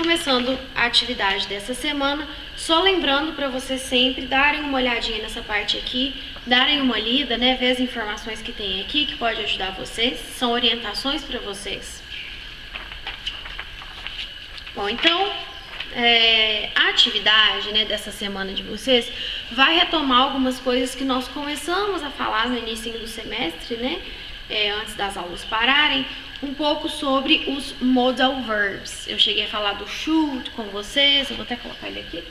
começando a atividade dessa semana, só lembrando para vocês sempre darem uma olhadinha nessa parte aqui, darem uma lida, né, ver as informações que tem aqui, que pode ajudar vocês, são orientações para vocês. Bom, então, a atividade, né, dessa semana de vocês vai retomar algumas coisas que nós começamos a falar no início do semestre, né, antes das aulas pararem, um pouco sobre os modal verbs. Eu cheguei a falar do should com vocês, eu vou até colocar ele aqui.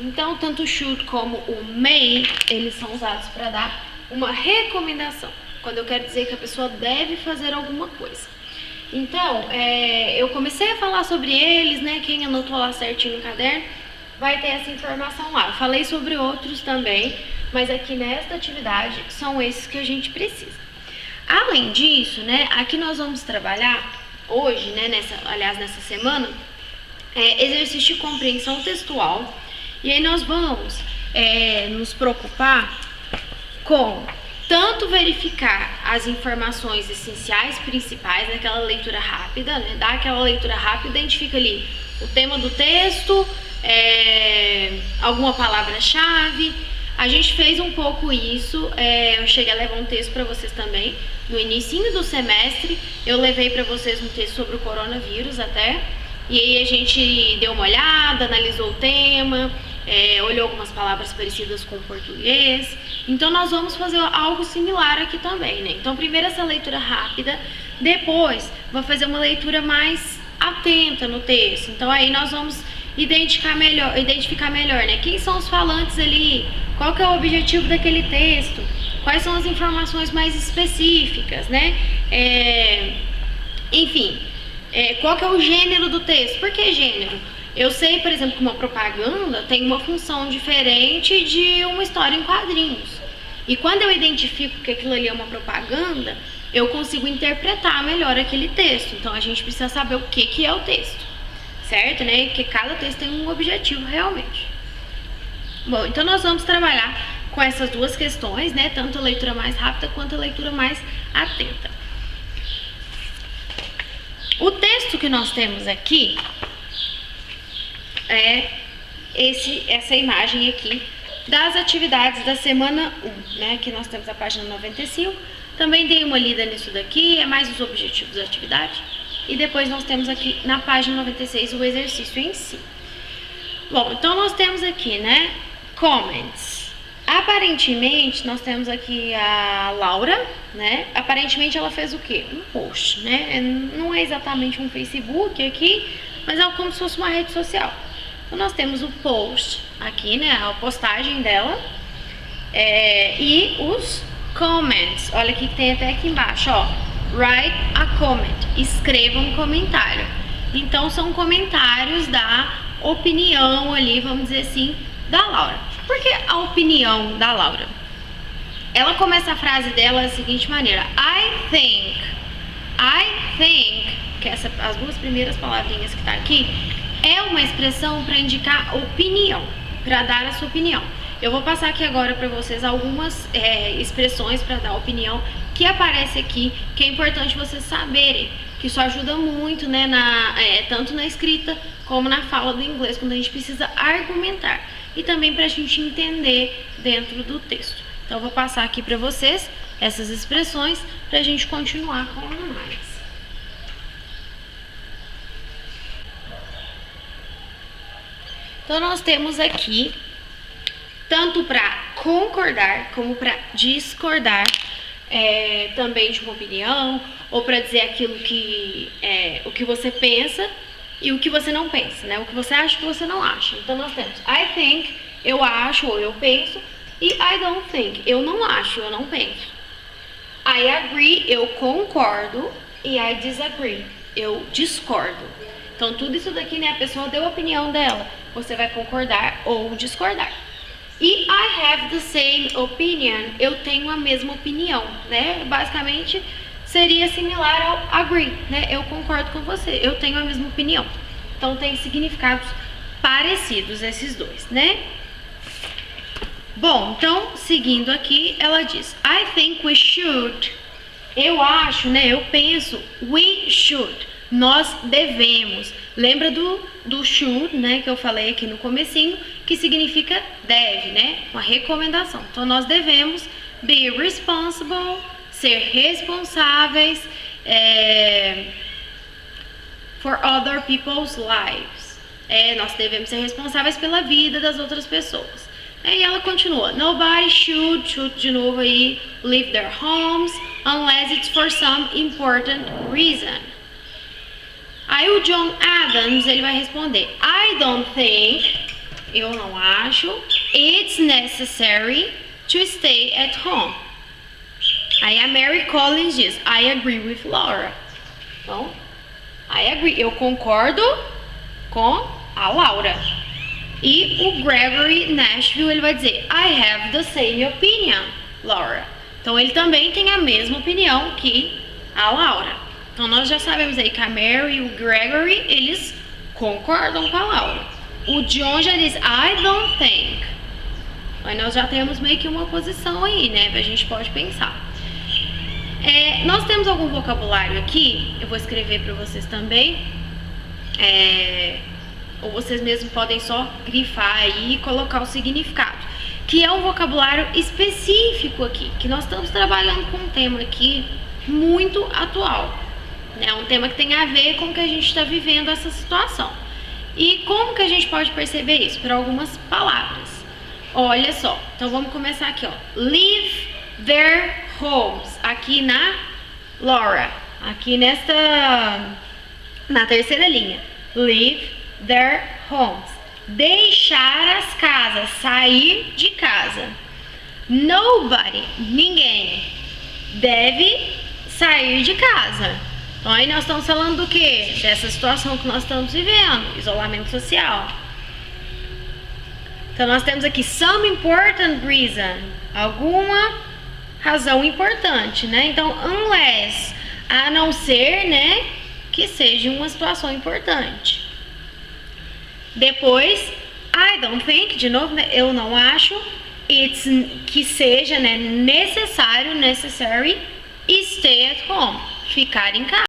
Então, tanto o should como o may, eles são usados para dar uma recomendação, quando eu quero dizer que a pessoa deve fazer alguma coisa. Então, eu comecei a falar sobre eles, né? Quem anotou lá certinho no caderno vai ter essa informação lá. Eu falei sobre outros também, mas aqui nesta atividade são esses que a gente precisa. Além disso, né? Aqui nós vamos trabalhar hoje, né? Nessa semana, exercício de compreensão textual. E aí nós vamos nos preocupar com tanto verificar as informações essenciais, principais, naquela leitura rápida, né? Dá aquela leitura rápida, identifica ali o tema do texto, alguma palavra-chave. A gente fez um pouco isso, eu cheguei a levar um texto para vocês também, no início do semestre, eu levei para vocês um texto sobre o coronavírus até, e aí a gente deu uma olhada, analisou o tema, olhou algumas palavras parecidas com o português. Então nós vamos fazer algo similar aqui também, né? Então primeiro essa leitura rápida, depois vou fazer uma leitura mais atenta no texto. Então aí nós vamos identificar melhor, né? Quem são os falantes ali, qual que é o objetivo daquele texto, quais são as informações mais específicas, né? Enfim, qual que é o gênero do texto? Por que gênero? Eu sei, por exemplo, que uma propaganda tem uma função diferente de uma história em quadrinhos. E quando eu identifico que aquilo ali é uma propaganda, eu consigo interpretar melhor aquele texto. Então, a gente precisa saber o que é o texto, certo? Né? Porque cada texto tem um objetivo realmente. Bom, então nós vamos trabalhar com essas duas questões, né? Tanto a leitura mais rápida quanto a leitura mais atenta. O texto que nós temos aqui essa imagem aqui das atividades da semana 1, né? Aqui nós temos a página 95. Também dei uma lida nisso daqui, é mais os objetivos da atividade. E depois nós temos aqui na página 96 o exercício em si. Bom, então nós temos aqui, né? Comments. Aparentemente, nós temos aqui a Laura, né? Aparentemente ela fez o quê? Um post, né? Não é exatamente um Facebook aqui, mas é como se fosse uma rede social. Então nós temos o post aqui, né? A postagem dela. E os comments. Olha aqui que tem até aqui embaixo, ó. Write a comment. Escreva um comentário. Então são comentários da opinião ali, vamos dizer assim, da Laura. Por que a opinião da Laura? Ela começa a frase dela da seguinte maneira: I think, que as duas primeiras palavrinhas que tá aqui, é uma expressão para indicar opinião, para dar a sua opinião. Eu vou passar aqui agora para vocês algumas expressões para dar opinião que aparece aqui, que é importante vocês saberem, que isso ajuda muito, né, tanto na escrita como na fala do inglês, quando a gente precisa argumentar, e também para a gente entender dentro do texto. Então eu vou passar aqui para vocês essas expressões para a gente continuar com a análise. Então nós temos aqui tanto para concordar como para discordar também de uma opinião, ou para dizer aquilo que o que você pensa e o que você não pensa, né? O que você acha e o que você não acha. Então nós temos I think, eu acho ou eu penso, e I don't think, eu não acho, eu não penso. I agree, eu concordo, e I disagree, eu discordo. Então tudo isso daqui, né, a pessoa deu a opinião dela, você vai concordar ou discordar. E I have the same opinion, eu tenho a mesma opinião, né? Basicamente seria similar ao agree, né? Eu concordo com você, eu tenho a mesma opinião. Então tem significados parecidos esses dois, né? Bom, então seguindo aqui, ela diz: I think we should. Eu acho, né? Eu penso, we should. Nós devemos. Lembra do should, né? Que eu falei aqui no comecinho, que significa deve, né? Uma recomendação. Então nós devemos be responsible, ser responsáveis for other people's lives. Nós devemos ser responsáveis pela vida das outras pessoas. E ela continua: nobody should de novo aí, leave their homes unless it's for some important reason. Aí o John Adams, ele vai responder: I don't think, eu não acho, it's necessary to stay at home. Aí a Mary Collins diz: I agree with Laura. Então, I agree, eu concordo com a Laura. E o Gregory Nashville, ele vai dizer: I have the same opinion, Laura. Então ele também tem a mesma opinião que a Laura. Então nós já sabemos aí que a Mary e o Gregory, eles concordam com a Laura. O John já diz: I don't think. Aí nós já temos meio que uma posição aí, né? A gente pode pensar. Nós temos algum vocabulário aqui, eu vou escrever para vocês também. Ou vocês mesmos podem só grifar aí e colocar o significado, que é um vocabulário específico aqui, que nós estamos trabalhando com um tema aqui muito atual, né? Um tema que tem a ver com o que a gente está vivendo essa situação. E como que a gente pode perceber isso? Por algumas palavras. Olha só, então vamos começar aqui, ó. Leave their homes, aqui na Laura, aqui na terceira linha. Leave their homes, deixar as casas, sair de casa. Nobody, ninguém, deve sair de casa. Então aí nós estamos falando do quê? Dessa situação que nós estamos vivendo, isolamento social. Então nós temos aqui some important reason, alguma razão importante, né? Então unless, a não ser, né, que seja uma situação importante. Depois, I don't think, de novo, né, eu não acho, it's, que seja, né, necessário, necessary, stay at home, ficar em casa.